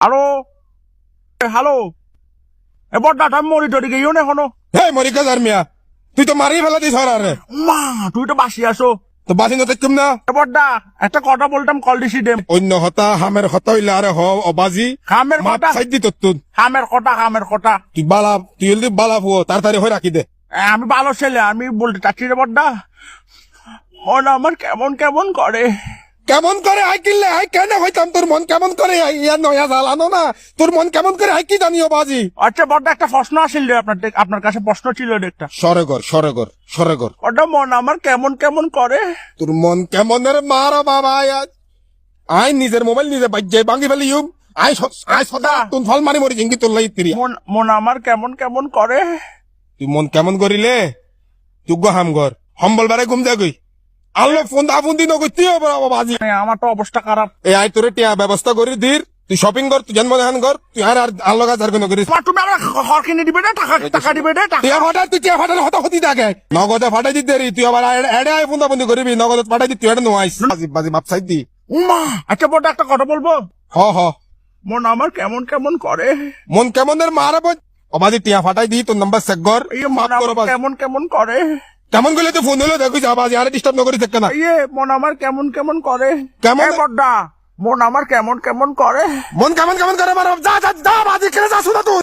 Hello hello এ বড়টা আমি মরি টরি গেও না এখনো। হে মরিকা যার মিয়া, তুই তো মারি ফেলা দিস হরারে। মা তুই তো বাসি আসো। তো বাসি না দেখুম না। এ বড়টা একটা কথা বলতাম কল দিছি দেম। অন্য হতা হামের হতা হইলে আরে হ অবাজি হামের মাপ কথা সাইড দি তোর হামের কথা তুই হলি বালা ফুয় তাড়াতাড়ি হয়ে রাখি দে। আমি ভালো ছেলে, আমি বলতে চাচ্ছি রে বড়টা, মন আমার কেমন কেমন করে। কেমন করে আই কিনলে আই কেন হইতাম তোর মন কেমন করে ইয়া নয়া জ্বালানো না, তোর মন কেমন করে আই কি জানিও বাজি। আচ্ছা বড়টা একটা প্রশ্ন আসিল রে আপনার কাছে প্রশ্ন ছিল রে একটা। সরেগর বড়টা মন আমার কেমন কেমন করে। তোর মন কেমন রে মারা বাবা আই নিজের মোবাইল নিজে বাজ্যে ভাঙি ফেলি আই সদা তুন ফল মারি মরি জিঙ্গি তোর লাই তিরি। মন আমার কেমন কেমন করে। তুই মন কেমন করিলে তুই হাম ঘর সম্বল বারে ঘুম দে গই আল্লো ফোন আফুন দিন তুই বাজি। আমার তো অবস্থা খারাপ। এই আই তোরে টিয়া ব্যবস্থা করি ধীর, তুই শপিং কর, তুই জন্মদিন কর, তুই আর আল্লো গাছ আর কোনো করিস। তুমি আমার ঘর কিনে দিবে না, টাকা দিবে না, টাকা। টিয়া ফাটা তুই টিয়া ফাটালে হতা হতি থাকে নগদে ফাটাই দিতে রি, তুই আবার এড়ে আই ফোন বন্ধি করবি নগদে ফাটাই দি, তুই এটা নোয়াইস বাজি বাজি মাপ সাইড দি। উমা আচ্ছা বড়টা একটা কথা বলবো। হ মন আমার কেমন কেমন করে। মন কেমনের মারা অবাজি টিয়া ফাটাই দি, তোর নাম্বার চেক কর, ইয়ে মন মাফ করো আমার বাজি। কেমন কেমন করে। কেমন করলে তুই ফোন হলো দেখো যা বাজি আরে ডিস্টার্ব না করি থাকে না। ইয়ে মন আমার কেমন কেমন করে। কেমন? এ বড়টা মন আমার কেমন কেমন করে। মন কেমন কেমন করে মারা যা যা যা বাজি খেলে যা শুধু তুই।